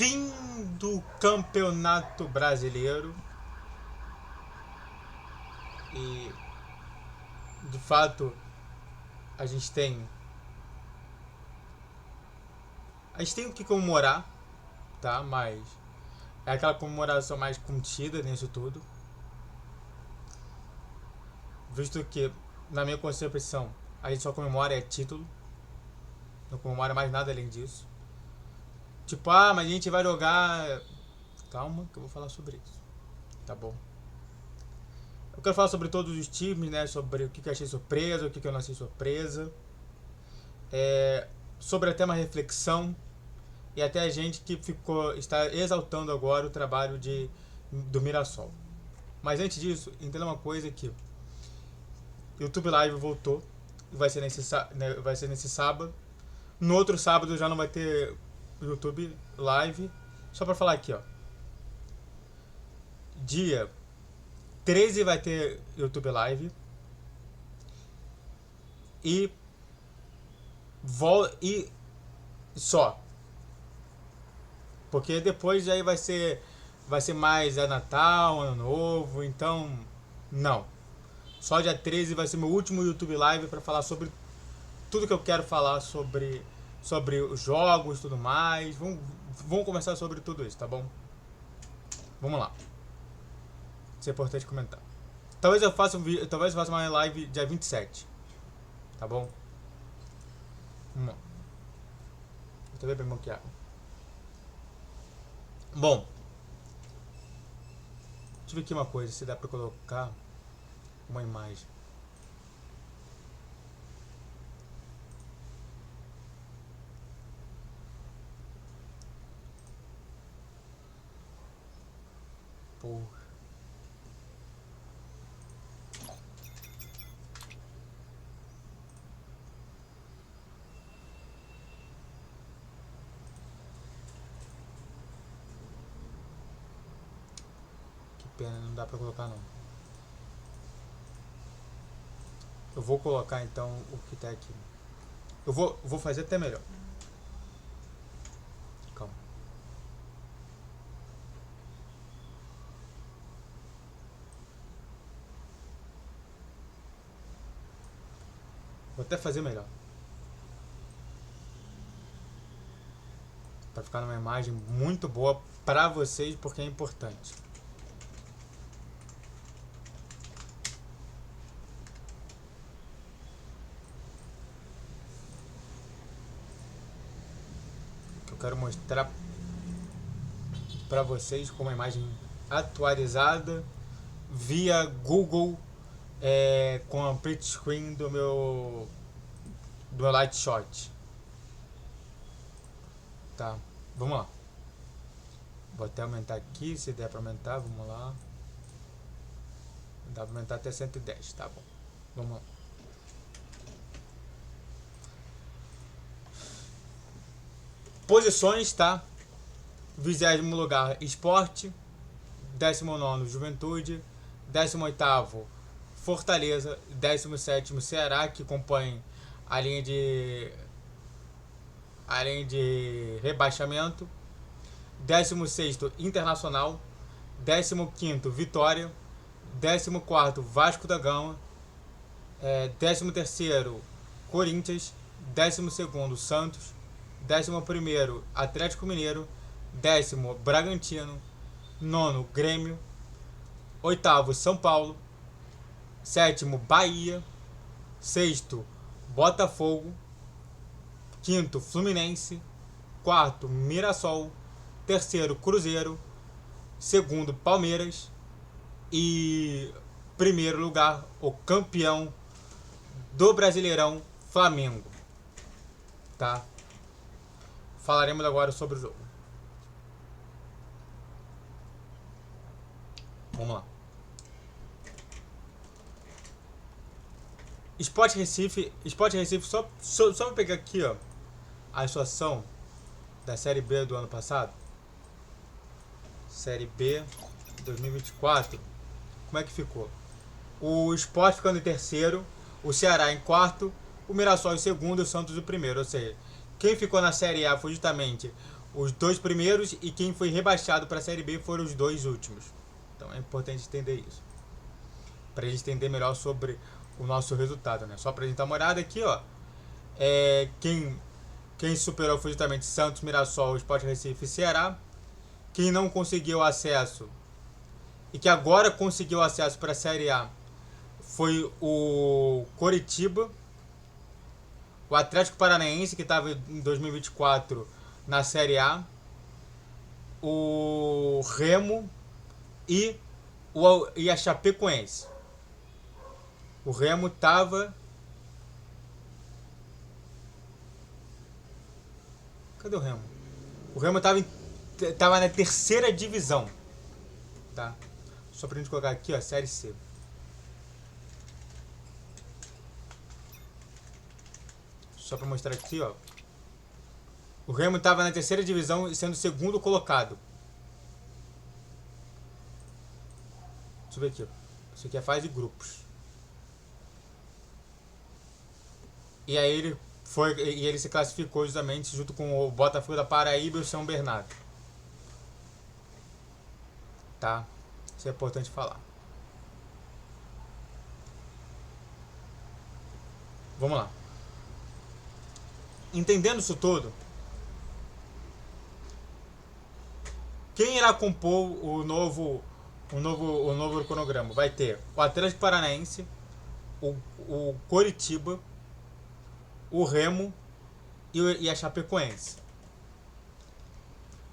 Fim do Campeonato Brasileiro e de fato a gente tem o que comemorar, tá? Mas é aquela comemoração mais contida nisso tudo, visto que na minha concepção a gente só comemora título, não comemora mais nada além disso. Tipo, mas a gente vai jogar. Calma que eu vou falar sobre isso, tá bom? Eu quero falar sobre todos os times, né? Sobre o que eu achei surpresa, o que eu não achei surpresa. Sobre até uma reflexão. E até a gente que está exaltando agora o trabalho do Mirassol. Mas antes disso, entenda uma coisa que YouTube Live voltou. Vai ser nesse sábado. No outro sábado já não vai ter YouTube Live. Só pra falar aqui, ó. Dia 13 vai ter YouTube Live. E só. Porque depois aí vai ser mais Natal, Ano Novo, então não. Só dia 13 vai ser meu último YouTube Live para falar sobre tudo que eu quero falar sobre os jogos e tudo mais. Vamos conversar sobre tudo isso, tá bom? Vamos lá. Isso é importante comentar. Talvez eu faça uma live dia 27. Tá bom? Vamos lá. Eu tô bem maquiado. Bom, deixa eu ver aqui uma coisa, se dá pra colocar uma imagem. Porra. Que pena, não dá pra colocar não. Eu vou colocar então o que tá aqui. Eu vou fazer até melhor. Calma. Vou até fazer melhor. Pra ficar numa imagem muito boa pra vocês, porque é importante. Eu quero mostrar pra vocês com uma imagem atualizada via Google, com a print screen do meu light shot. Tá, vamos lá. Vou até aumentar aqui, se der pra aumentar, vamos lá. Dá pra aumentar até 110, tá bom. Vamos lá. Posições, tá? 20º lugar, Esporte. 19º, Juventude. 18º, Fortaleza. 17º, Ceará, que compõe a linha de rebaixamento. 16º, Internacional. 15º, Vitória. 14º, Vasco da Gama. 13º, Corinthians. 12º, Santos. 11º, Atlético Mineiro. 10º, Bragantino. 9º, Grêmio. 8º, São Paulo. 7º, Bahia. 6º, Botafogo. 5º, Fluminense. 4º, Mirassol. 3º, Cruzeiro. 2º, Palmeiras. E primeiro lugar, o campeão do Brasileirão, Flamengo. Tá? Falaremos agora sobre o jogo. Vamos lá. Sport Recife, só vou pegar aqui, ó, a situação da Série B do ano passado. Série B 2024. Como é que ficou? O Sport ficando em terceiro, o Ceará em quarto, o Mirassol em segundo e o Santos em primeiro. Ou seja, quem ficou na Série A foi justamente os 2 primeiros e quem foi rebaixado para a Série B foram os 2 últimos. Então é importante entender isso. Para a gente entender melhor sobre o nosso resultado, né? Só para a gente dar uma olhada aqui, ó. Quem superou foi justamente Santos, Mirassol, Sport Recife e Ceará. Quem não conseguiu acesso e que agora conseguiu acesso para a Série A foi o Coritiba, o Atlético Paranaense, que estava em 2024 na Série A, o Remo e a Chapecoense. O Remo estava... Cadê o Remo? O Remo estava na terceira divisão. Tá? Só pra gente colocar aqui, ó, Série C. Só pra mostrar aqui, ó. O Remo estava na terceira divisão e sendo o segundo colocado. Deixa eu ver aqui. Isso aqui é fase de grupos. E aí ele se classificou justamente junto com o Botafogo da Paraíba e o São Bernardo. Tá? Isso é importante falar. Vamos lá. Entendendo isso tudo, quem irá compor o novo cronograma? Vai ter o Atlético Paranaense, o Coritiba, o Remo e a Chapecoense.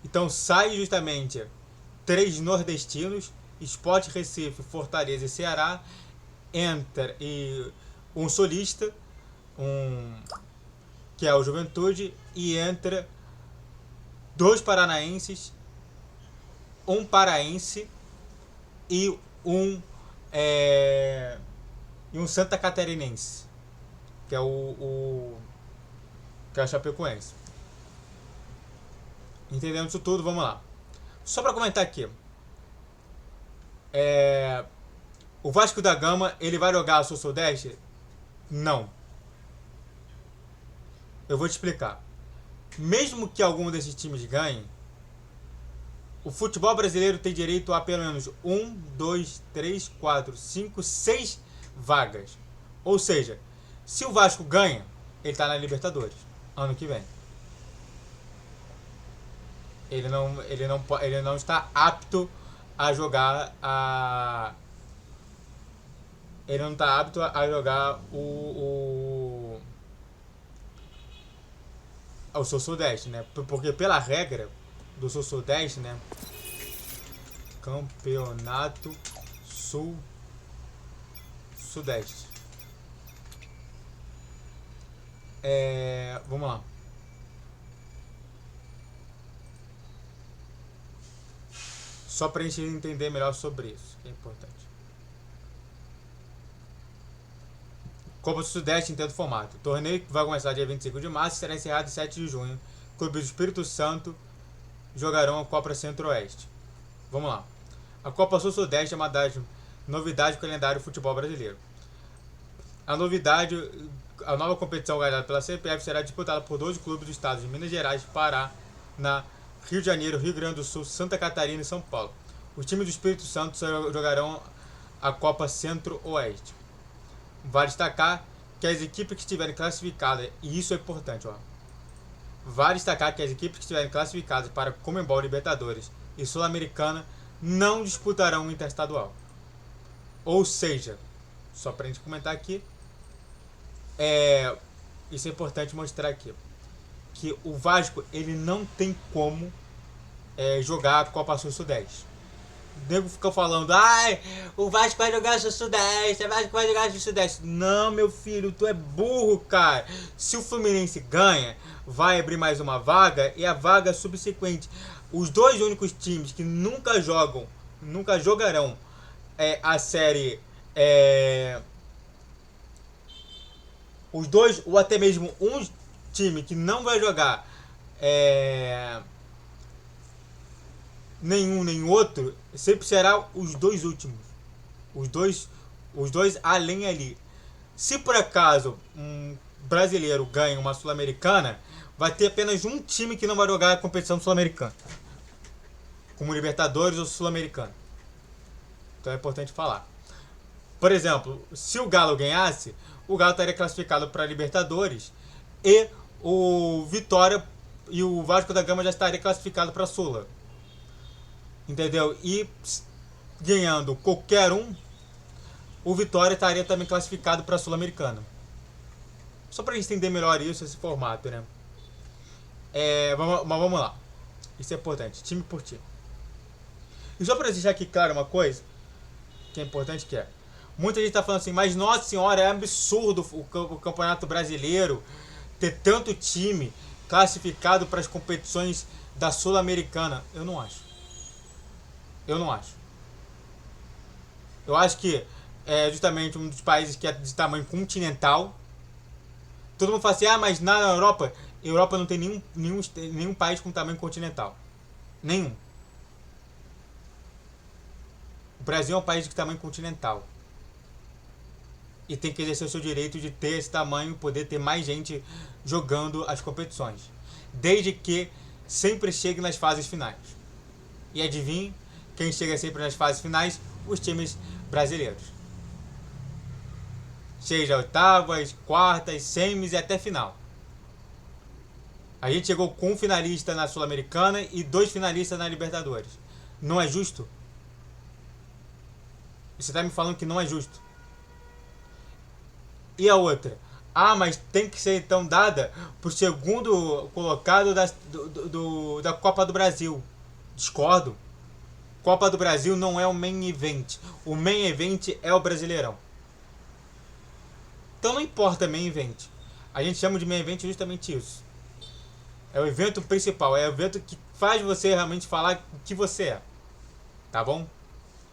Então sai justamente 3 nordestinos, Sport Recife, Fortaleza e Ceará, entra e um solista, que é o Juventude, e entra 2 paranaenses, um paraense e um Santa Catarinense, que é que é a Chapecoense. Entendendo isso tudo, vamos lá. Só para comentar aqui, o Vasco da Gama, ele vai jogar a Sul-Sudeste? Não. Eu vou te explicar. Mesmo que algum desses times ganhe, o futebol brasileiro tem direito a pelo menos 1, 2, 3, 4, 5, 6 vagas. Ou seja, se o Vasco ganha, ele está na Libertadores ano que vem. Ele não está apto a jogar ele não está apto a jogar o Sul-Sudeste, né? Porque pela regra do Sul-Sudeste, né? Campeonato Sul-Sudeste. Vamos lá. Só para a gente entender melhor sobre isso, que é importante. Copa do Sudeste entendo o formato. O torneio vai começar dia 25 de março e será encerrado em 7 de junho. Clubes do Espírito Santo jogarão a Copa Centro-Oeste. Vamos lá. A Copa Sul-Sudeste é uma novidade do calendário do futebol brasileiro. A nova competição organizada pela CBF será disputada por 12 clubes dos estados de Minas Gerais, Pará, Rio de Janeiro, Rio Grande do Sul, Santa Catarina e São Paulo. Os times do Espírito Santo jogarão a Copa Centro-Oeste. Vale destacar que as equipes que estiverem classificadas, e isso é importante, ó. Vale destacar que as equipes que estiverem classificadas para Conmebol, Libertadores e Sul-Americana não disputarão o interestadual. Ou seja, só para a gente comentar aqui, isso é importante mostrar aqui, que o Vasco ele não tem como jogar a Copa Sul-Sudeste. O nego fica falando, o Vasco vai jogar a Sul-Sudeste, o Vasco vai jogar a Sul-Sudeste. Não, meu filho, tu é burro, cara. Se o Fluminense ganha, vai abrir mais uma vaga e a vaga subsequente. Os 2 únicos times que nunca jogarão a série, os 2, ou até mesmo um time que não vai jogar nenhum nem outro, sempre será os 2 últimos. Os dois além ali. Se por acaso um brasileiro ganha uma Sul-Americana, vai ter apenas um time que não vai jogar a competição sul-americana, como Libertadores ou Sul-Americana. Então é importante falar. Por exemplo, se o Galo ganhasse, o Galo estaria classificado para Libertadores e o Vitória e o Vasco da Gama já estaria classificado para a Sula. Entendeu? E ganhando qualquer um, o Vitória estaria também classificado para a Sul-Americana. Só para entender melhor isso, esse formato, né? Mas vamos lá. Isso é importante, time por time. E só para deixar aqui claro uma coisa, que é importante, que é... Muita gente está falando assim, mas nossa senhora, é absurdo o Campeonato Brasileiro ter tanto time classificado para as competições da Sul-Americana. Eu não acho. Eu acho que é justamente um dos países que é de tamanho continental. Todo mundo fala assim, mas na Europa não tem nenhum país com tamanho continental. Nenhum. O Brasil é um país de tamanho continental. E tem que exercer o seu direito de ter esse tamanho e poder ter mais gente jogando as competições. Desde que sempre chegue nas fases finais. E adivinhe, quem chega sempre nas fases finais? Os times brasileiros. Seja oitavas, quartas, semis e até final. A gente chegou com um finalista na Sul-Americana e 2 finalistas na Libertadores. Não é justo? Você está me falando que não é justo. E a outra? Mas tem que ser então dada pro segundo colocado da Copa do Brasil. Discordo. Copa do Brasil não é o main event. O main event é o Brasileirão. Então não importa main event. A gente chama de main event justamente isso. É o evento principal. É o evento que faz você realmente falar o que você é. Tá bom?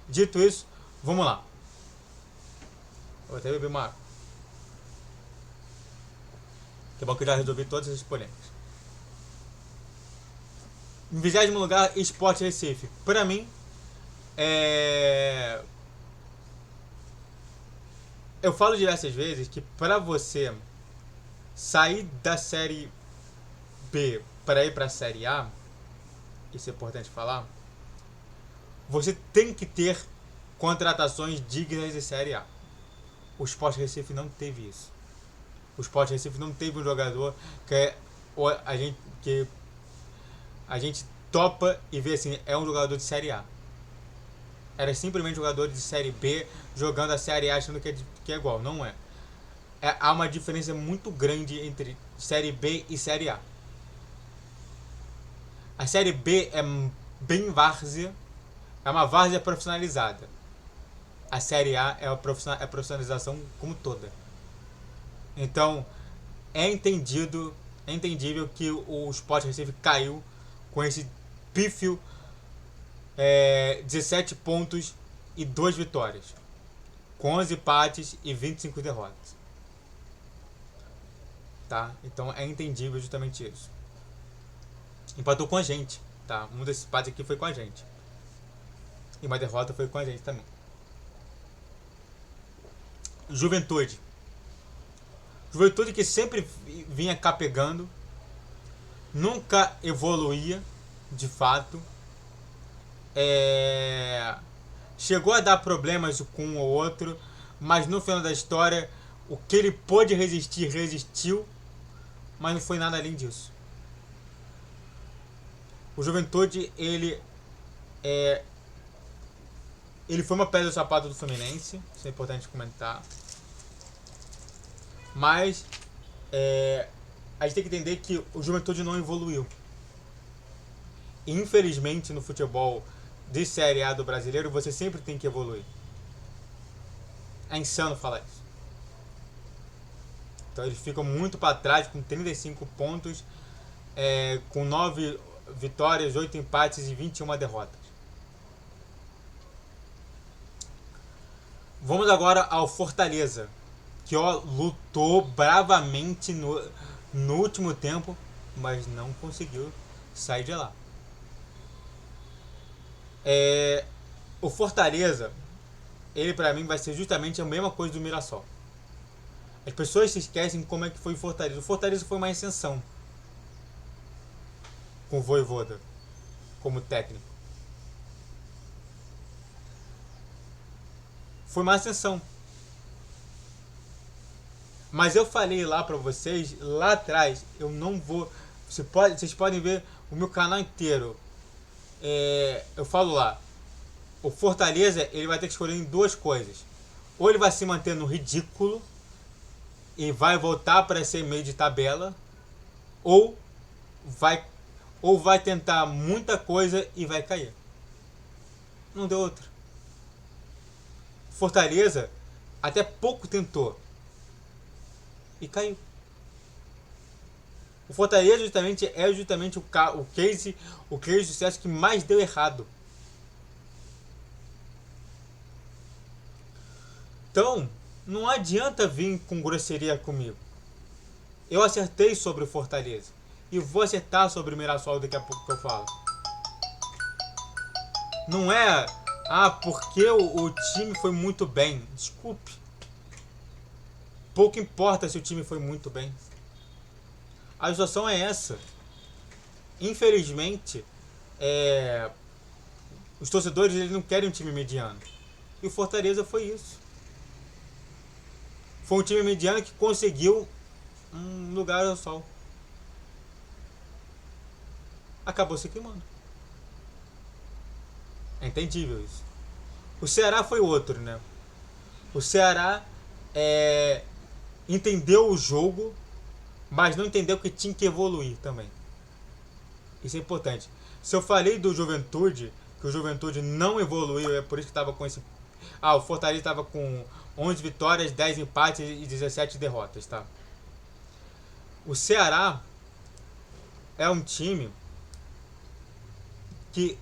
Dito isso, vamos lá. Vou até beber uma água. Que bom que eu já resolvi todas essas polêmicas. Em 20º lugar, Sport Recife. Pra mim, eu falo diversas vezes que pra você sair da Série B para ir pra Série A, isso é importante falar, você tem que ter contratações dignas de Série A. O Sport Recife não teve isso. O Sport Recife não teve um jogador que a gente topa e vê assim, é um jogador de Série A. Era simplesmente um jogador de Série B jogando a Série A achando que é igual. Não é. Há uma diferença muito grande entre Série B e Série A. A Série B é bem várzea, é uma várzea profissionalizada. A Série A é a profissionalização como toda. Então, é entendível que o Sport Recife caiu com esse pífio 17 pontos e 2 vitórias, com 11 empates e 25 derrotas. Tá? Então é entendível justamente isso. Empatou com a gente, tá? Um desses empates aqui foi com a gente. E uma derrota foi com a gente também. Juventude que sempre vinha capegando, nunca evoluía de fato, chegou a dar problemas com um ou outro, mas no final da história o que ele pôde resistir, resistiu, mas não foi nada além disso. O Juventude, ele foi uma pedra do sapato do Fluminense, isso é importante comentar. Mas a gente tem que entender que o Juventude não evoluiu. E, infelizmente, no futebol de Série A do brasileiro, você sempre tem que evoluir. É insano falar isso. Então eles ficam muito para trás, com 35 pontos, com 9 vitórias, 8 empates e 21 derrotas. Vamos agora ao Fortaleza, que lutou bravamente no último tempo, mas não conseguiu sair de lá. O Fortaleza, ele pra mim vai ser justamente a mesma coisa do Mirassol. As pessoas se esquecem como é que foi o Fortaleza. O Fortaleza foi uma ascensão. com o Vojvoda como técnico. Foi uma ascensão. Mas eu falei lá pra vocês, lá atrás, eu não vou... Vocês podem ver o meu canal inteiro. Eu falo lá, o Fortaleza ele vai ter que escolher em duas coisas. Ou ele vai se manter no ridículo e vai voltar para ser meio de tabela, ou vai tentar muita coisa e vai cair. Não deu outra. Fortaleza até pouco tentou e caiu. O Fortaleza é justamente o case de sucesso que mais deu errado. Então, não adianta vir com grosseria comigo. Eu acertei sobre o Fortaleza. E vou acertar sobre o Mirassol daqui a pouco que eu falo. Não é... porque o time foi muito bem. Desculpe. Pouco importa se o time foi muito bem. A situação é essa. Infelizmente, os torcedores eles não querem um time mediano. E o Fortaleza foi isso. Foi um time mediano que conseguiu um lugar ao sol. Acabou se queimando. É entendível isso. O Ceará foi outro, né? O Ceará entendeu o jogo, mas não entendeu que tinha que evoluir também. Isso é importante. Se eu falei do Juventude, que o Juventude não evoluiu, é por isso que estava com esse... o Fortaleza estava com 11 vitórias, 10 empates e 17 derrotas, tá? O Ceará é um time que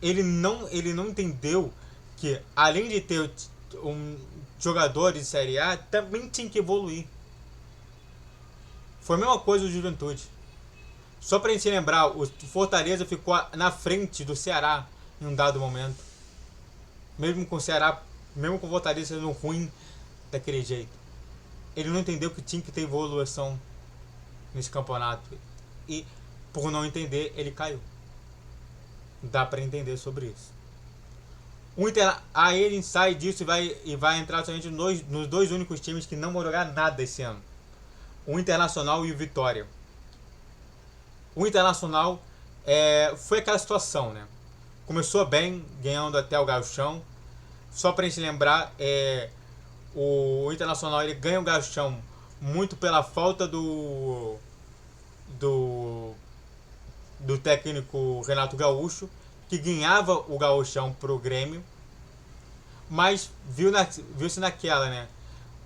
ele não entendeu que, além de ter um jogador de Série A, também tinha que evoluir. Foi a mesma coisa do Juventude. Só pra gente lembrar, o Fortaleza ficou na frente do Ceará em um dado momento. Mesmo com o Ceará, mesmo com o Fortaleza sendo ruim daquele jeito. Ele não entendeu que tinha que ter evolução nesse campeonato. E, por não entender, ele caiu. Dá pra entender sobre isso. O Inter, aí ele sai disso e vai entrar somente nos dois únicos times que não vão jogar nada esse ano. O Internacional e o Vitória. O Internacional foi aquela situação, né? Começou bem, ganhando até o Gauchão. Só pra gente lembrar, o Internacional ele ganha o Gauchão muito pela falta do técnico Renato Gaúcho, que ganhava o Gauchão pro Grêmio, mas viu-se naquela, né?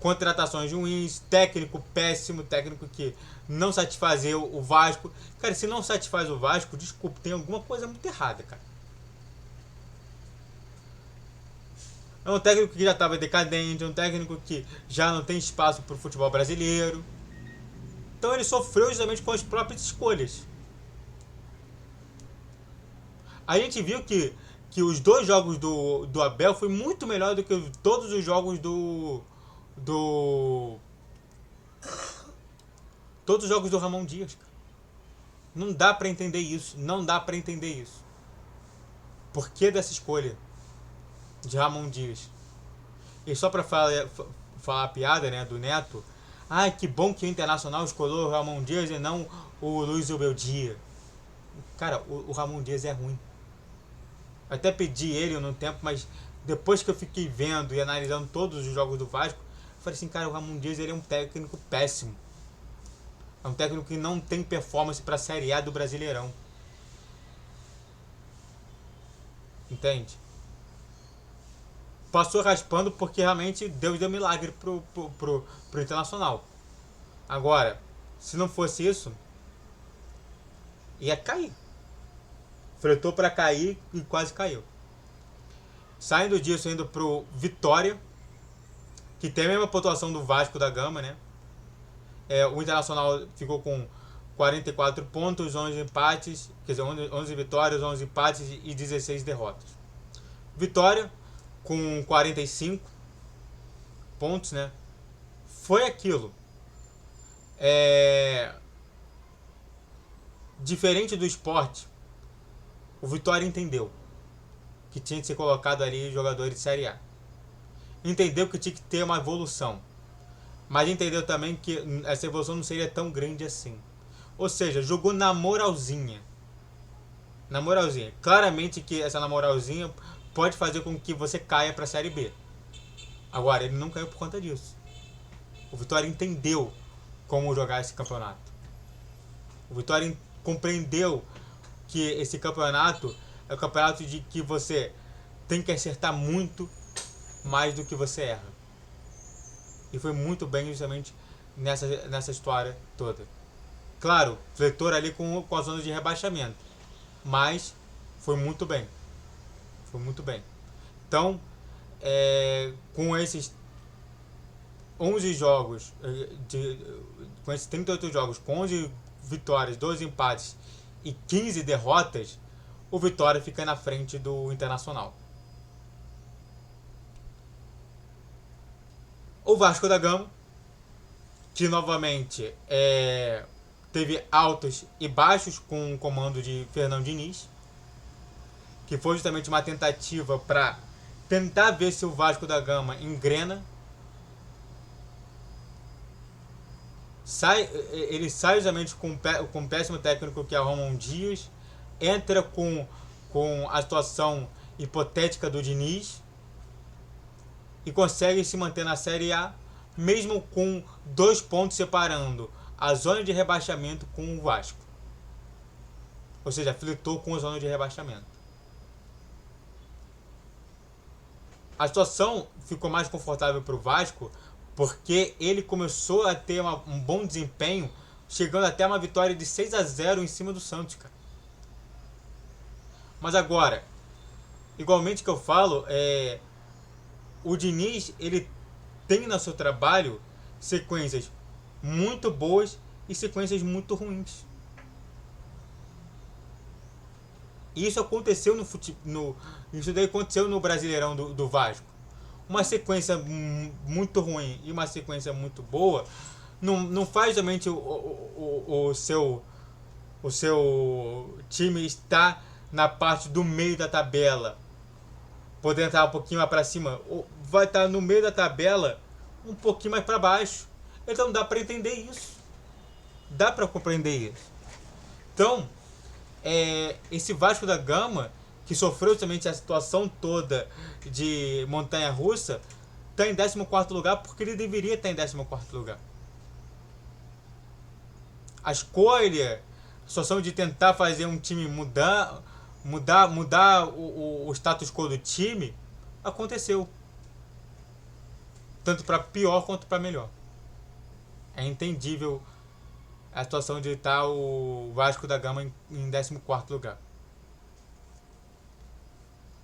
Contratações ruins, técnico péssimo, técnico que não satisfazia o Vasco. Cara, se não satisfaz o Vasco, desculpa, tem alguma coisa muito errada, cara. É um técnico que já estava decadente, é um técnico que já não tem espaço para o futebol brasileiro. Então ele sofreu justamente com as próprias escolhas. A gente viu que os dois jogos do Abel foi muito melhor do que todos os jogos todos os jogos do Ramon Dias, cara. Não dá pra entender isso. Não dá pra entender isso. Por que dessa escolha de Ramon Dias? E só pra falar a piada, né, do Neto. Ai, que bom que o Internacional escolheu o Ramon Dias e não o Luiz Ubeldia. Cara, o Ramon Dias é ruim. Até pedi ele no tempo, mas depois que eu fiquei vendo e analisando todos os jogos do Vasco, eu falei assim, cara, o Ramon Dias ele é um técnico péssimo. É um técnico que não tem performance para a Série A do Brasileirão. Entende? Passou raspando porque realmente Deus deu milagre pro Internacional. Agora, se não fosse isso, ia cair. Fretou para cair e quase caiu. Saindo disso, indo pro Vitória, que tem a mesma pontuação do Vasco da Gama, né? O Internacional ficou com 44 pontos, 11 empates, quer dizer, 11 vitórias, 11 empates e 16 derrotas. Vitória com 45 pontos, né? Foi aquilo. diferente do Sport, o Vitória entendeu que tinha que ser colocado ali jogadores de Série A. Entendeu que tinha que ter uma evolução. Mas entendeu também que essa evolução não seria tão grande assim. Ou seja, jogou na moralzinha. Na moralzinha. Claramente que essa na moralzinha pode fazer com que você caia para a Série B. Agora, ele não caiu por conta disso. O Vitória entendeu como jogar esse campeonato. O Vitória compreendeu que esse campeonato é o campeonato de que você tem que acertar muito mais do que você erra. E foi muito bem justamente nessa história toda. Claro, fletor ali com a zona de rebaixamento. Mas foi muito bem. Foi muito bem. Então, com esses 11 jogos, com esses 38 jogos, com 11 vitórias, 12 empates e 15 derrotas, o Vitória fica na frente do Internacional. O Vasco da Gama, que novamente teve altos e baixos com o comando de Fernando Diniz, que foi justamente uma tentativa para tentar ver se o Vasco da Gama engrena. Ele sai justamente com um péssimo técnico que é o Ramon Dias, entra com a situação hipotética do Diniz e consegue se manter na Série A, mesmo com 2 pontos separando a zona de rebaixamento com o Vasco. Ou seja, flertou com a zona de rebaixamento. A situação ficou mais confortável para o Vasco porque ele começou a ter um bom desempenho, chegando até uma vitória de 6-0 em cima do Santos, cara. Mas agora, igualmente que eu falo, o Diniz, ele tem no seu trabalho sequências muito boas e sequências muito ruins. Isso aconteceu isso daí aconteceu no Brasileirão do Vasco. Uma sequência muito ruim e uma sequência muito boa não faz somente o seu time estar na parte do meio da tabela, poder entrar um pouquinho mais para cima, vai estar no meio da tabela um pouquinho mais para baixo. Então dá para entender isso, dá para compreender isso. Então, esse Vasco da Gama, que sofreu justamente a situação toda de montanha-russa, está em 14º lugar porque ele deveria estar em 14º lugar. A escolha, a situação de tentar fazer um time mudar o status quo do time, aconteceu. Tanto para pior quanto para melhor. É entendível a situação de estar o Vasco da Gama em 14º lugar.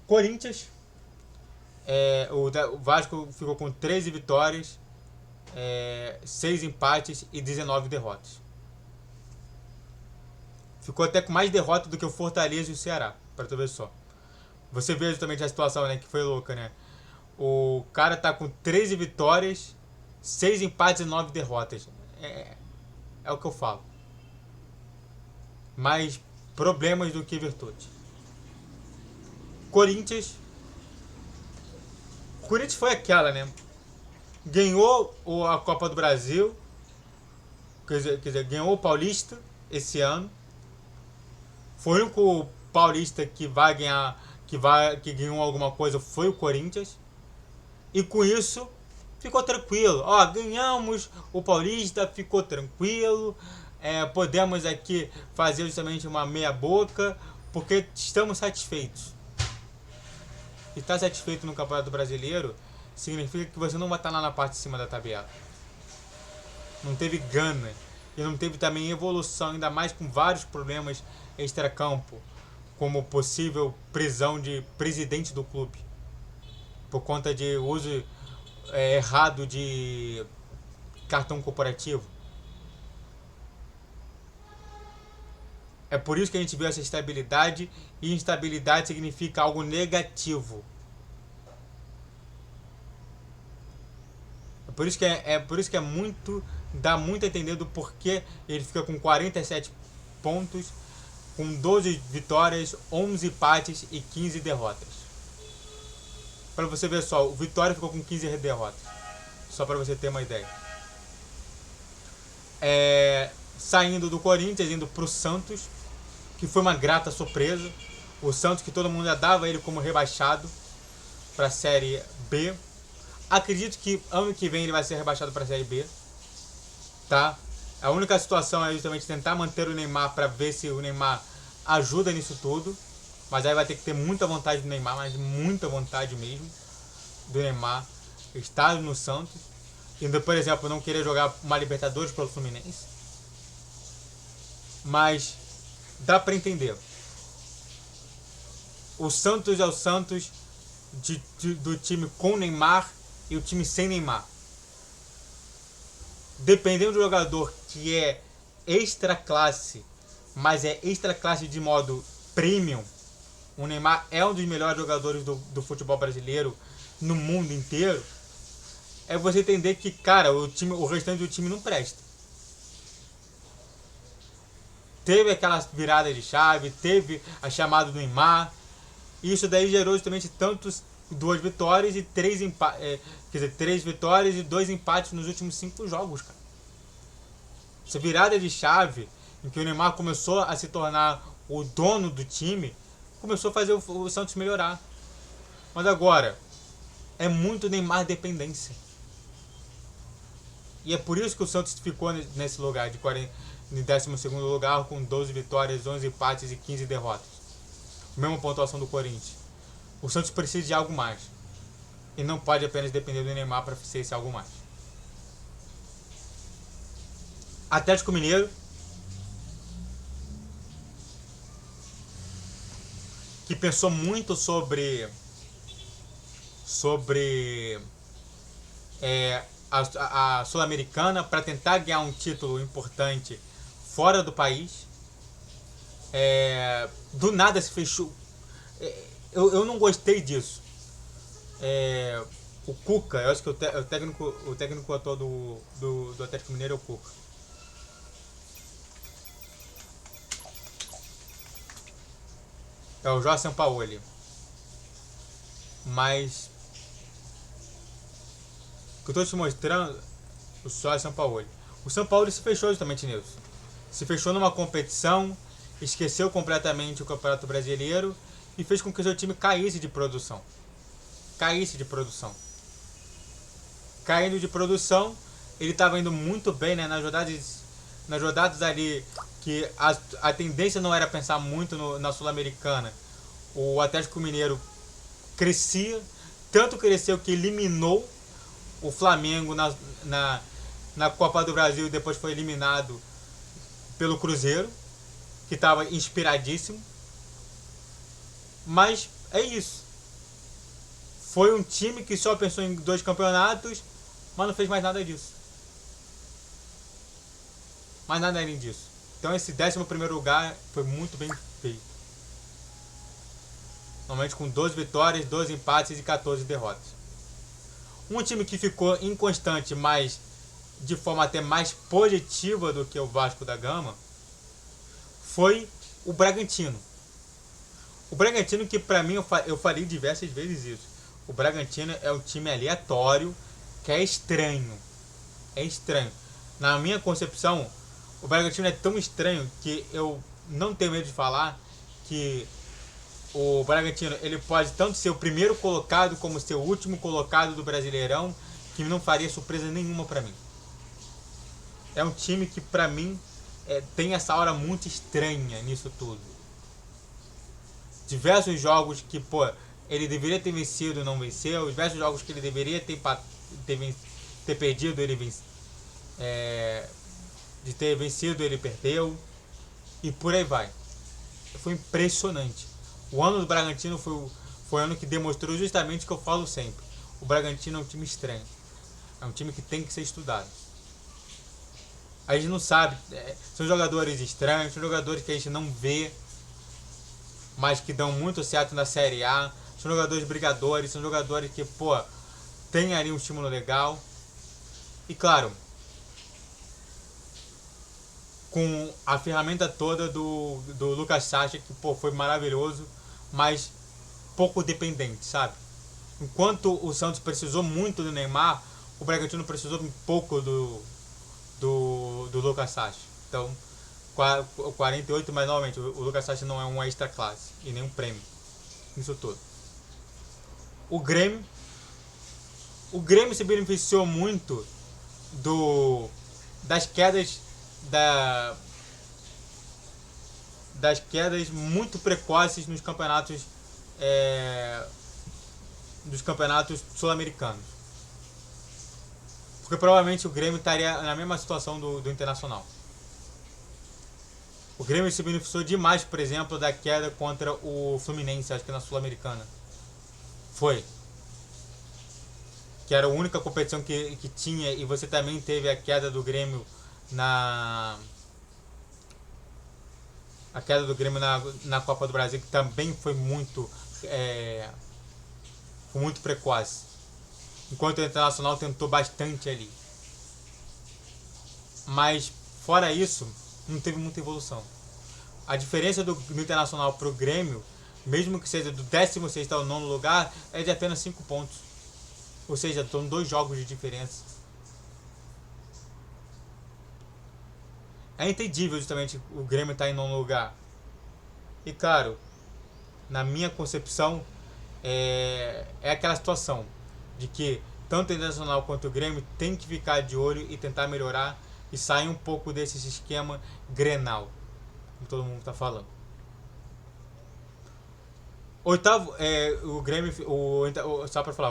Corinthians, o Vasco ficou com 13 vitórias, 6 empates e 19 derrotas. Ficou até com mais derrota do que o Fortaleza e o Ceará, para tu ver só. Você vê justamente a situação, né, que foi louca, né? O cara tá com 13 vitórias, 6 empates e 9 derrotas. É o que eu falo. Mais problemas do que virtude. Corinthians foi aquela, né? Ganhou a Copa do Brasil, quer dizer, ganhou o Paulista esse ano. Foi o único paulista que vai ganhar, que ganhou alguma coisa, foi o Corinthians. E com isso ficou tranquilo. Ganhamos o Paulista, ficou tranquilo. Podemos aqui fazer justamente uma meia boca, porque estamos satisfeitos. Estar satisfeito no Campeonato Brasileiro significa que você não vai estar lá na parte de cima da tabela. Não teve gana. E não teve também evolução, ainda mais com vários problemas extracampo, como possível prisão de presidente do clube por conta de uso errado de cartão corporativo. É por isso que a gente vê essa estabilidade, e instabilidade significa algo negativo. Por isso que dá muito a entender do porquê ele fica com 47 pontos com 12 vitórias, 11 empates e 15 derrotas. Para você ver só, o Vitória ficou com 15 derrotas. Só para você ter uma ideia. Saindo do Corinthians, indo pro Santos, que foi uma grata surpresa. O Santos, que todo mundo já dava ele como rebaixado para a Série B. Acredito que ano que vem ele vai ser rebaixado para a Série B. Tá? A única situação é justamente tentar manter o Neymar para ver se o Neymar ajuda nisso tudo. Mas aí vai ter que ter muita vontade do Neymar, mas muita vontade mesmo do Neymar estar no Santos. Ainda, por exemplo, não querer jogar uma Libertadores pelo Fluminense. Mas dá para entender. O Santos é o Santos do time com Neymar e o time sem Neymar. Dependendo do jogador que é extra classe, mas é extra classe de modo premium, o Neymar é um dos melhores jogadores do futebol brasileiro no mundo inteiro. É você entender que, cara, o restante do time não presta. Teve aquela virada de chave, teve a chamada do Neymar. E isso daí gerou justamente tantos 2 vitórias e 3 empates. Quer dizer, 3 vitórias e 2 empates nos últimos 5 jogos, cara. Essa virada de chave em que o Neymar começou a se tornar o dono do time, começou a fazer o Santos melhorar. Mas agora, é muito Neymar dependência. E é por isso que o Santos ficou nesse lugar de 12º lugar com 12 vitórias, 11 empates e 15 derrotas. Mesma pontuação do Corinthians. O Santos precisa de algo mais. E não pode apenas depender do Neymar para ser esse algo mais. Atlético Mineiro, que pensou muito sobre a Sul-Americana para tentar ganhar um título importante fora do país. Do nada se fechou. Eu não gostei disso. O Cuca, eu acho que o técnico atual do Atlético Mineiro é o Cuca. É o Jorge Sampaoli. Mas o que eu estou te mostrando, o Jorge Sampaoli. O Sampaoli se fechou justamente nisso. Se fechou numa competição, esqueceu completamente o Campeonato Brasileiro e fez com que o seu time caísse de produção. Caindo de produção, ele estava indo muito bem, né, nas rodadas ali que a tendência não era pensar muito na Sul-Americana. O Atlético Mineiro crescia, tanto cresceu que eliminou o Flamengo na Copa do Brasil e depois foi eliminado pelo Cruzeiro, que estava inspiradíssimo. Mas é isso. Foi um time que só pensou em 2 campeonatos, mas não fez mais nada disso. Mais nada além disso. Então esse 11º lugar foi muito bem feito. Normalmente com 12 vitórias, 12 empates e 14 derrotas. Um time que ficou inconstante, mas de forma até mais positiva do que o Vasco da Gama, foi o Bragantino. O Bragantino, que pra mim, eu falei diversas vezes isso. O Bragantino é um time aleatório, que é estranho. É estranho. Na minha concepção, o Bragantino é tão estranho que eu não tenho medo de falar que o Bragantino ele pode tanto ser o primeiro colocado como ser o último colocado do Brasileirão, que não faria surpresa nenhuma pra mim. É um time que pra mim tem essa aura muito estranha nisso tudo. Diversos jogos que, ele deveria ter vencido e não venceu. Diversos jogos que ele deveria ter perdido, ele venceu. De ter vencido, ele perdeu. E por aí vai. Foi impressionante. O ano do Bragantino foi o ano que demonstrou justamente o que eu falo sempre. O Bragantino é um time estranho. É um time que tem que ser estudado. A gente não sabe. São jogadores estranhos, são jogadores que a gente não vê, mas que dão muito certo na Série A. São jogadores brigadores, são jogadores que, tem ali um estímulo legal. E claro, com a ferramenta toda do Lucas Sacha, que pô, foi maravilhoso, mas pouco dependente, sabe? Enquanto o Santos precisou muito do Neymar, o Bragantino precisou um pouco do Lucas Sacha. Então, 48, mas novamente, o Lucas Sacha não é um extra classe e nem um prêmio. Isso tudo. O Grêmio se beneficiou muito das quedas das quedas muito precoces nos campeonatos dos campeonatos sul-americanos, porque provavelmente o Grêmio estaria na mesma situação do Internacional. O Grêmio se beneficiou demais, por exemplo, da queda contra o Fluminense, acho que na Sul-Americana foi, que era a única competição que tinha, e você também teve a queda do Grêmio na Copa do Brasil, que também foi muito precoce, enquanto o Internacional tentou bastante ali. Mas fora isso, não teve muita evolução. A diferença do Internacional pro Grêmio, mesmo que seja do 16º ao 9º lugar, é de apenas 5 pontos. Ou seja, são 2 jogos de diferença. É entendível justamente o Grêmio estar em 9º lugar. E claro, na minha concepção, é aquela situação de que tanto o Internacional quanto o Grêmio tem que ficar de olho e tentar melhorar e sair um pouco desse esquema Grenal, como todo mundo está falando. Oitavo, o Grêmio, só para falar,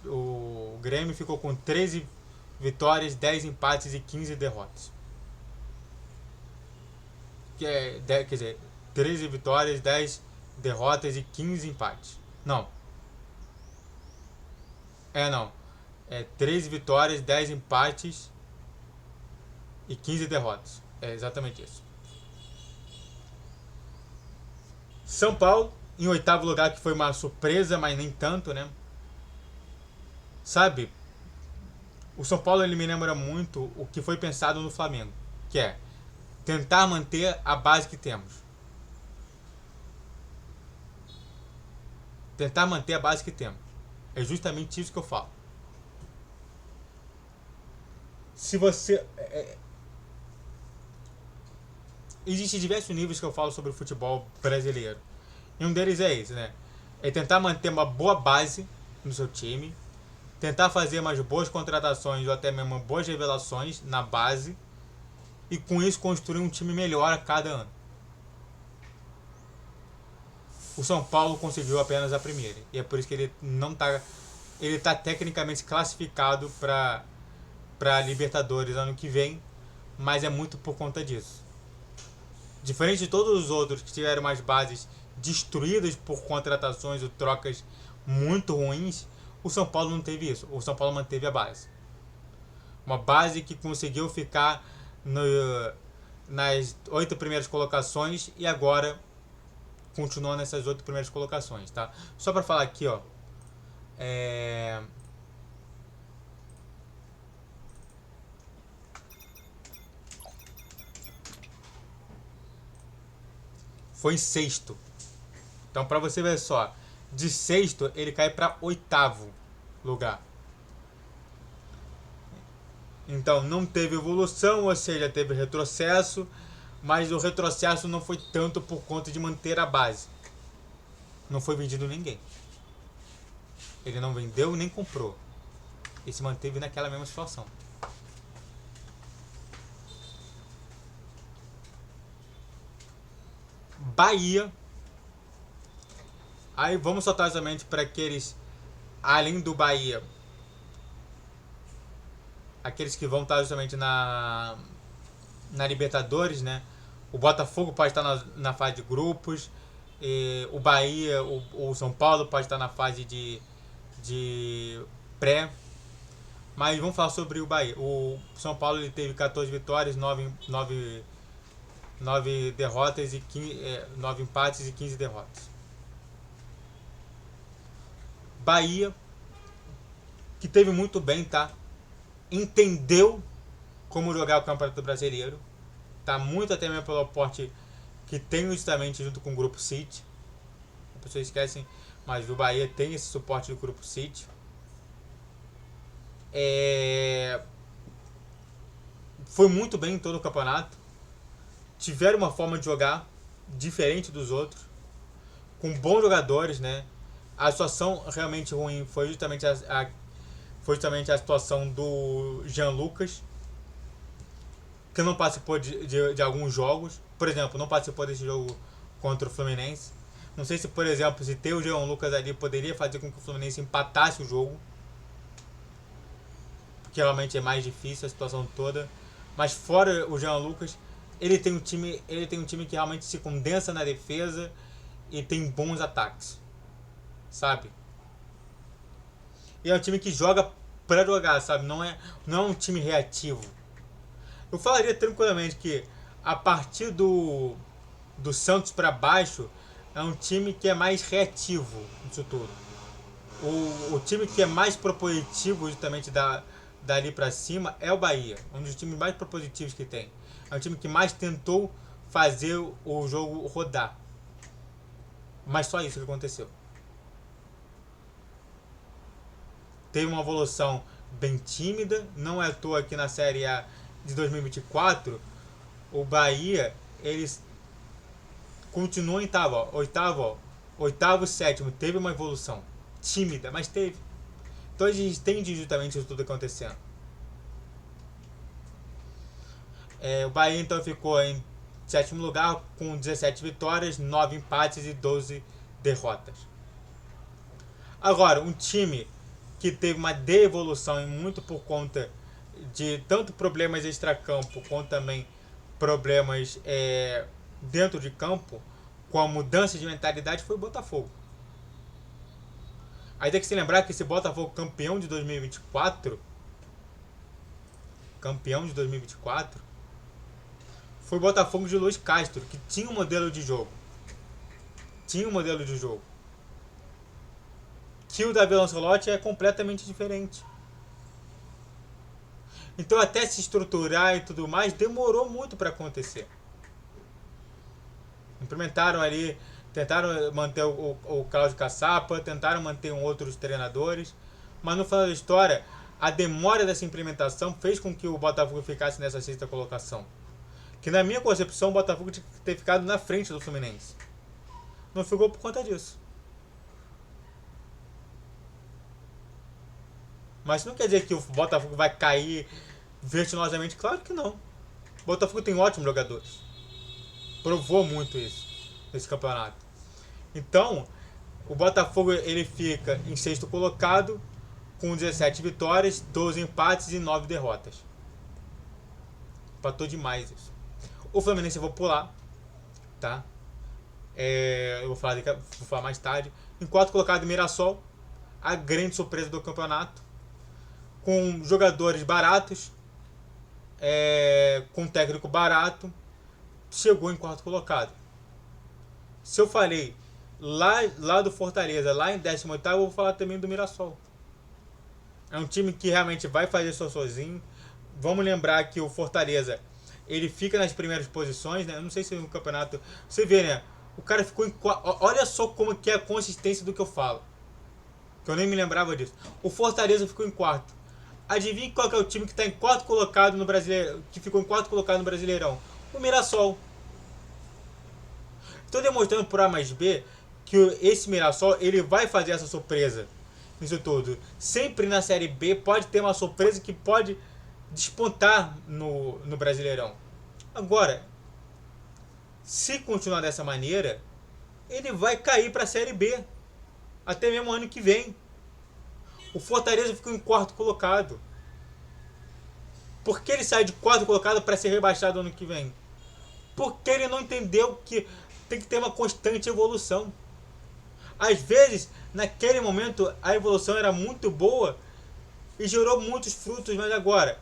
o Grêmio ficou com 13 vitórias, 10 empates e 15 derrotas. Quer dizer, 13 vitórias, 10 derrotas e 15 empates. Não. Não. 13 vitórias, 10 empates e 15 derrotas. É exatamente isso. São Paulo, em 8º lugar, que foi uma surpresa, mas nem tanto, né? Sabe, o São Paulo ele me lembra muito o que foi pensado no Flamengo, que é tentar manter a base que temos. Tentar manter a base que temos. É justamente isso que eu falo. Se você... Existem diversos níveis que eu falo sobre o futebol brasileiro. E um deles é esse, né? É tentar manter uma boa base no seu time, tentar fazer umas boas contratações ou até mesmo boas revelações na base, e com isso construir um time melhor a cada ano. O São Paulo conseguiu apenas a primeira, e é por isso que ele não tá... Ele está tecnicamente classificado para Libertadores ano que vem, mas é muito por conta disso. Diferente de todos os outros que tiveram mais bases destruídas por contratações ou trocas muito ruins, o São Paulo não teve isso. O São Paulo manteve a base. Uma base que conseguiu ficar nas 8 primeiras colocações e agora continua nessas 8 primeiras colocações, tá? Só para falar aqui, ó. Foi em 6º. Então, para você ver só, de 6º ele cai para 8º lugar. Então, não teve evolução, ou seja, teve retrocesso, mas o retrocesso não foi tanto por conta de manter a base. Não foi vendido ninguém. Ele não vendeu nem comprou. Ele se manteve naquela mesma situação. Bahia. Aí vamos soltar somente para aqueles, além do Bahia, aqueles que vão estar justamente na Libertadores, né? O Botafogo pode estar na fase de grupos, o Bahia, o São Paulo pode estar na fase de pré. Mas vamos falar sobre o Bahia. O São Paulo ele teve 14 vitórias, 9 derrotas e 9 empates e 15 derrotas. Bahia, que teve muito bem, tá? Entendeu como jogar o Campeonato Brasileiro. tá muito até mesmo pelo aporte que tem justamente junto com o Grupo City. As pessoas esquecem, mas o Bahia tem esse suporte do Grupo City. Foi muito bem em todo o campeonato. Tiveram uma forma de jogar diferente dos outros, com bons jogadores, né? A situação realmente ruim foi justamente a situação do Jean Lucas, que não participou de alguns jogos. Por exemplo, não participou desse jogo contra o Fluminense. Não sei se, por exemplo, se ter o Jean Lucas ali poderia fazer com que o Fluminense empatasse o jogo, porque realmente é mais difícil a situação toda. Mas fora o Jean Lucas, ele tem um time que realmente se condensa na defesa e tem bons ataques, sabe? E é um time que joga pra jogar, sabe? Não é um time reativo. Eu falaria tranquilamente que a partir do Santos pra baixo é um time que é mais reativo nisso tudo. O time que é mais propositivo justamente dali pra cima é o Bahia, um dos times mais propositivos que tem. É um time que mais tentou fazer o jogo rodar. Mas só isso que aconteceu. Teve uma evolução bem tímida, não é à toa que na Série A de 2024 o Bahia, eles continuam em oitavo, sétimo, teve uma evolução tímida, mas teve. Então a gente entende justamente isso tudo acontecendo. O Bahia então ficou em sétimo lugar com 17 vitórias, 9 empates e 12 derrotas. Agora, um time que teve uma devolução muito por conta de tanto problemas extracampo quanto também problemas dentro de campo, com a mudança de mentalidade, foi o Botafogo. Aí tem que se lembrar que esse Botafogo campeão de 2024, foi o Botafogo de Luiz Castro, que tinha um modelo de jogo. Que o Davi Lancelotti é completamente diferente. Então até se estruturar e tudo mais, demorou muito para acontecer. Implementaram ali, tentaram manter o Cláudio Caçapa, tentaram manter outros treinadores, mas no final da história, a demora dessa implementação fez com que o Botafogo ficasse nessa sexta colocação. Que na minha concepção o Botafogo tinha que ter ficado na frente do Fluminense. Não ficou por conta disso. Mas não quer dizer que o Botafogo vai cair vertiginosamente. Claro que não. O Botafogo tem ótimos jogadores. Provou muito isso nesse campeonato. Então, o Botafogo ele fica em sexto colocado com 17 vitórias, 12 empates e 9 derrotas. Empatou demais isso. O Fluminense eu vou pular, tá? Eu vou falar mais tarde. Em quarto colocado, Mirassol, a grande surpresa do campeonato, com jogadores baratos, com técnico barato, chegou em quarto colocado. Se eu falei lá do Fortaleza, lá em 18º, eu vou falar também do Mirassol. É um time que realmente vai fazer sozinho. Vamos lembrar que o Fortaleza, ele fica nas primeiras posições, né? Eu não sei se no campeonato... Você vê, né? O cara ficou em... Olha só como que é a consistência do que eu falo. Que eu nem me lembrava disso. O Fortaleza ficou em quarto. Adivinha qual que é o time que está em quarto colocado no Brasileirão, que ficou em quarto colocado no Brasileirão? O Mirassol. Estou demonstrando por A mais B que esse Mirassol ele vai fazer essa surpresa nisso tudo. Sempre na Série B pode ter uma surpresa que pode despontar no Brasileirão. Agora, se continuar dessa maneira, ele vai cair para a Série B. Até mesmo ano que vem. O Fortaleza ficou em quarto colocado. Por que ele sai de quarto colocado para ser rebaixado ano que vem? Porque ele não entendeu que tem que ter uma constante evolução. Às vezes, naquele momento, a evolução era muito boa e gerou muitos frutos, mas agora,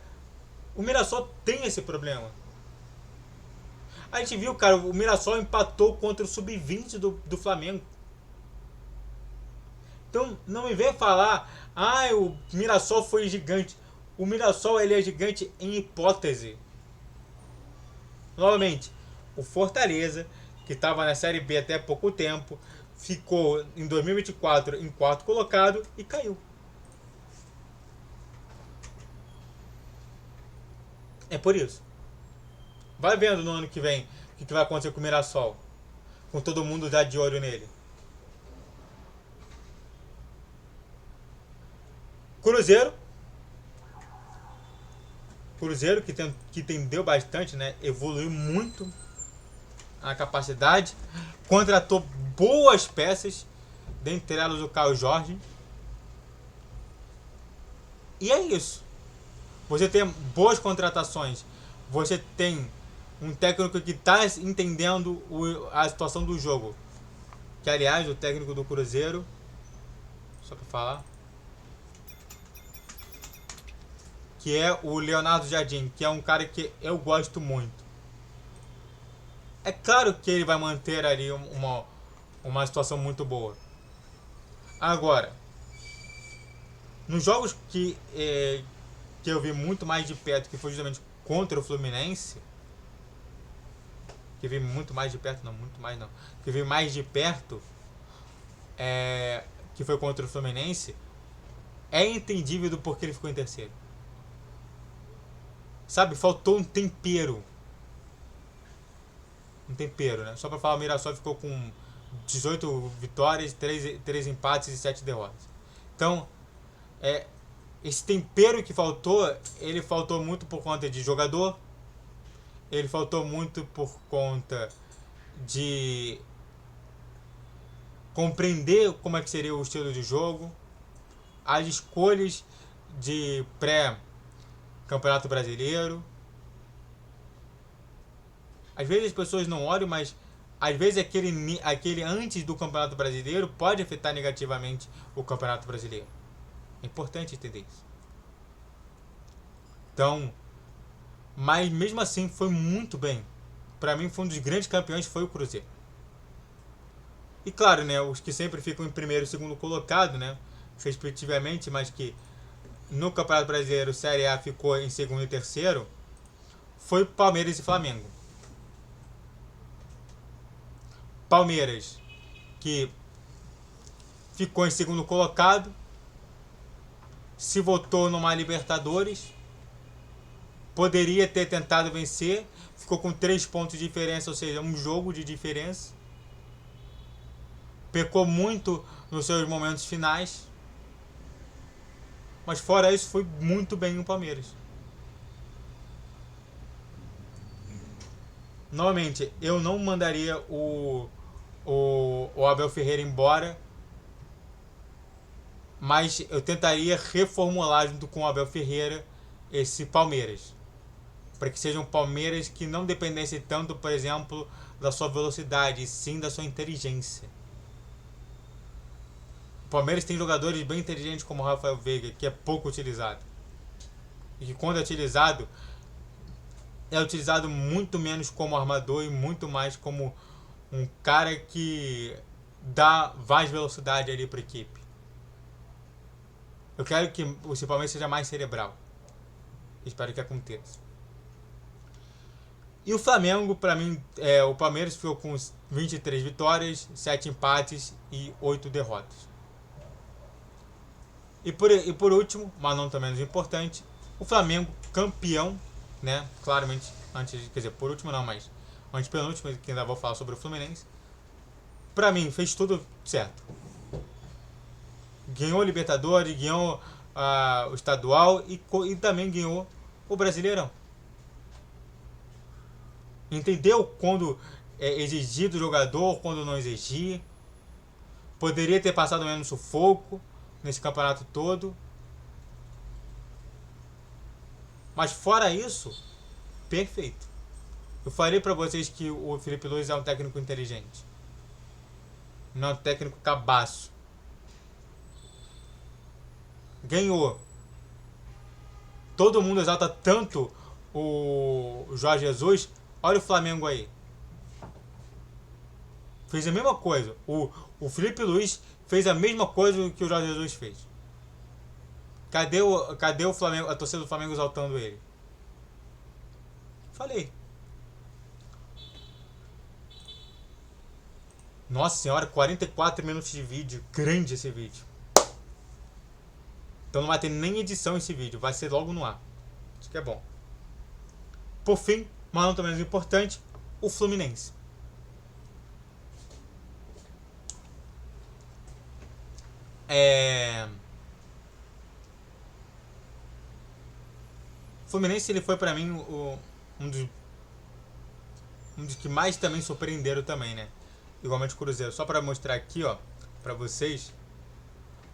o Mirassol tem esse problema. A gente viu, cara, o Mirassol empatou contra o Sub-20 do Flamengo. Então, não me venha falar, o Mirassol foi gigante. O Mirassol ele é gigante em hipótese. Novamente, o Fortaleza, que estava na Série B até pouco tempo, ficou em 2024 em quarto colocado e caiu. É por isso. Vai vendo no ano que vem o que vai acontecer com o Mirassol, com todo mundo já de olho nele. Cruzeiro. Cruzeiro que entendeu bastante, né? Evoluiu muito a capacidade. Contratou boas peças, dentre elas o Caio Jorge. E é isso. Você tem boas contratações. Você tem um técnico que está entendendo a situação do jogo. Que, aliás, o técnico do Cruzeiro, só para falar, que é o Leonardo Jardim, que é um cara que eu gosto muito. É claro que ele vai manter ali uma situação muito boa. Agora, nos jogos que eu vi muito mais de perto, que foi justamente contra o Fluminense, que vi muito mais de perto, não, muito mais não, que vi mais de perto, que foi contra o Fluminense, é entendível do porquê ele ficou em terceiro. Sabe, faltou um tempero. Um tempero, né? Só pra falar, o Mirassol ficou com 18 vitórias, 3 empates e 7 derrotas. Então, esse tempero que faltou, ele faltou muito por conta de jogador, ele faltou muito por conta de compreender como é que seria o estilo de jogo, as escolhas de pré-campeonato brasileiro. Às vezes as pessoas não olham, mas às vezes aquele antes do campeonato brasileiro pode afetar negativamente o campeonato brasileiro. É importante entender isso. Então, mas mesmo assim foi muito bem. Para mim foi um dos grandes campeões, foi o Cruzeiro. E claro, né, os que sempre ficam em primeiro e segundo colocado, né, respectivamente, mas que no Campeonato Brasileiro Série A ficou em segundo e terceiro, foi Palmeiras e Flamengo. Palmeiras, que ficou em segundo colocado, se votou numa Libertadores, poderia ter tentado vencer, ficou com 3 pontos de diferença, ou seja, um jogo de diferença. Pecou muito nos seus momentos finais, mas fora isso foi muito bem o Palmeiras. Novamente, eu não mandaria o Abel Ferreira embora, mas eu tentaria reformular junto com o Abel Ferreira esse Palmeiras, para que seja um Palmeiras que não dependesse tanto, por exemplo, da sua velocidade, e sim da sua inteligência. O Palmeiras tem jogadores bem inteligentes como o Rafael Veiga, que é pouco utilizado. E que quando é utilizado muito menos como armador e muito mais como um cara que dá mais velocidade ali para a equipe. Eu quero que o Palmeiras seja mais cerebral. Espero que aconteça. E o Flamengo, para mim, o Palmeiras ficou com 23 vitórias, 7 empates e 8 derrotas. E por último, mas não também menos importante, o Flamengo campeão, né? Claramente, por último não, mas antes penúltimo, que ainda vou falar sobre o Fluminense. Pra mim, fez tudo certo. Ganhou o Libertadores, ganhou o estadual e também ganhou o Brasileirão. Entendeu quando exigir do jogador, quando não exigir. Poderia ter passado menos sufoco nesse campeonato todo. Mas fora isso, perfeito. Eu falei pra vocês que o Felipe Luiz é um técnico inteligente. Não é um técnico cabaço. Ganhou. Todo mundo exalta tanto o Jorge Jesus. Olha o Flamengo aí. Fez a mesma coisa. O Felipe Luiz fez a mesma coisa que o Jorge Jesus fez. Cadê o Flamengo, a torcida do Flamengo exaltando ele? Falei. Nossa senhora, 44 minutos de vídeo. Grande esse vídeo. Então não vai ter nem edição esse vídeo. Vai ser logo no ar. Isso que é bom. Por fim, mas não tão menos importante, o Fluminense. O Fluminense, ele foi pra mim um dos que mais também surpreenderam também, né? Igualmente o Cruzeiro. Só pra mostrar aqui, ó, pra vocês.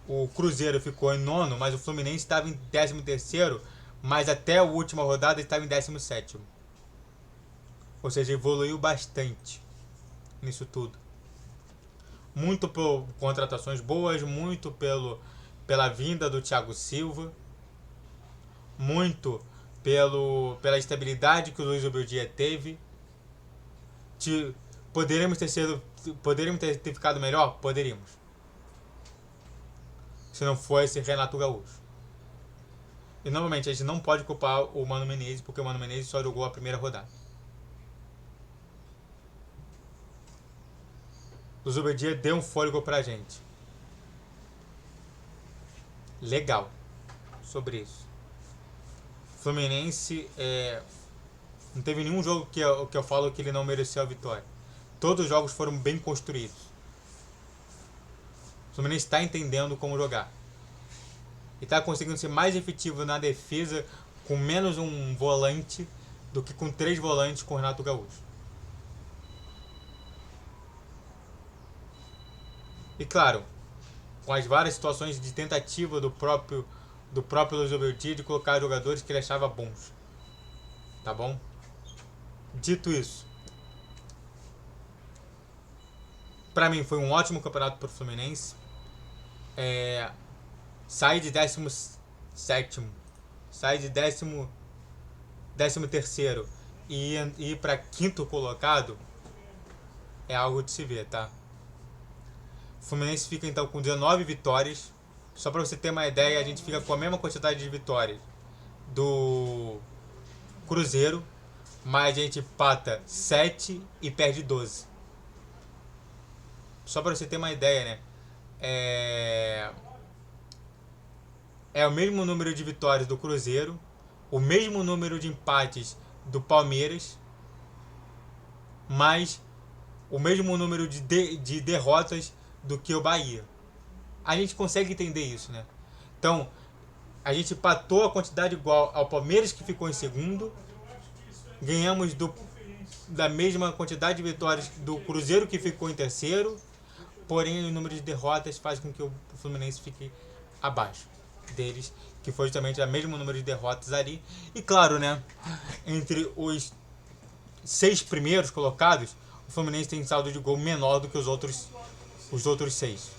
O Cruzeiro ficou em nono, mas o Fluminense estava em 13º, mas até a última rodada ele estava em 17º. Ou seja, evoluiu bastante nisso tudo. Muito por contratações boas, muito pela vinda do Thiago Silva, muito pela estabilidade que o Luiz Obeldia teve. Poderíamos ter ficado melhor? Poderíamos. Se não fosse Renato Gaúcho. E novamente, a gente não pode culpar o Mano Menezes, porque o Mano Menezes só jogou a primeira rodada. O Zubeldia deu um fôlego pra gente. Legal. Sobre isso. Fluminense não teve nenhum jogo que eu falo que ele não mereceu a vitória. Todos os jogos foram bem construídos. O Fluminense está entendendo como jogar. E está conseguindo ser mais efetivo na defesa com menos um volante do que com 3 volantes com o Renato Gaúcho. E claro, com as várias situações de tentativa do próprio Luiz Obeldia de colocar jogadores que ele achava bons. Tá bom? Dito isso, pra mim foi um ótimo campeonato pro Fluminense. Sai de 17º, sai de 13º e ir para 5º colocado é algo de se ver, tá? O Fluminense fica então com 19 vitórias. Só para você ter uma ideia, a gente fica com a mesma quantidade de vitórias do Cruzeiro, mas a gente empata 7 e perde 12. Só para você ter uma ideia, né? É o mesmo número de vitórias do Cruzeiro, o mesmo número de empates do Palmeiras, mas o mesmo número de derrotas do que o Bahia. A gente consegue entender isso, né? Então, a gente empatou a quantidade igual ao Palmeiras, que ficou em segundo. Ganhamos da mesma quantidade de vitórias do Cruzeiro, que ficou em terceiro. Porém, o número de derrotas faz com que o Fluminense fique abaixo deles, que foi justamente o mesmo número de derrotas ali. E claro, né? Entre os 6 primeiros colocados, o Fluminense tem saldo de gol menor do que os outros 6.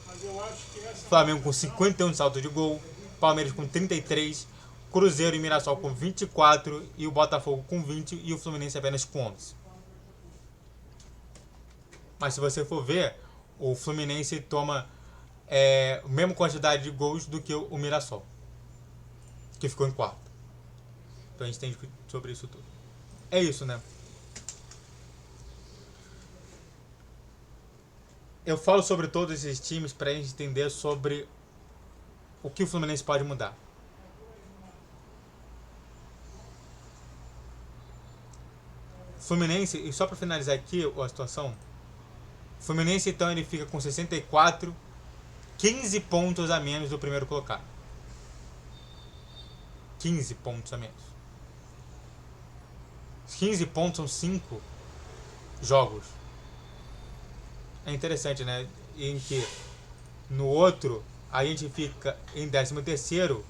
Flamengo com 51 de saldo de gol, Palmeiras com 33, Cruzeiro e Mirassol com 24 e o Botafogo com 20 e o Fluminense apenas com 11. Mas se você for ver, o Fluminense toma a mesma quantidade de gols do que o Mirassol, que ficou em 4. Então a gente tem sobre isso tudo. É isso, né? Eu falo sobre todos esses times para a gente entender sobre o que o Fluminense pode mudar. Fluminense, e só para finalizar aqui a situação, Fluminense então ele fica com 64, 15 pontos a menos do primeiro colocado. 15 pontos a menos. 15 pontos são 5 jogos. É interessante, né? Em que no outro a gente fica em 13º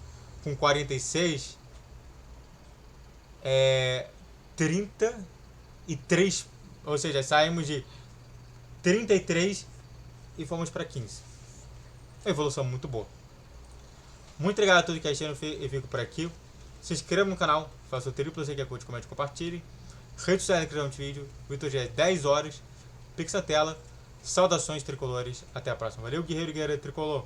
com 46, 33, ou seja, saímos de 33 e fomos para 15. Uma evolução muito boa. Muito obrigado a todos que assistiram e fico por aqui. Se inscreva no canal, faça o triplo, você que curte, comente e compartilhe. Rede social na descrição do vídeo. Vitor já é 10 horas. Pix na tela. Saudações tricolores. Até a próxima. Valeu, guerreiro e guerreira tricolor.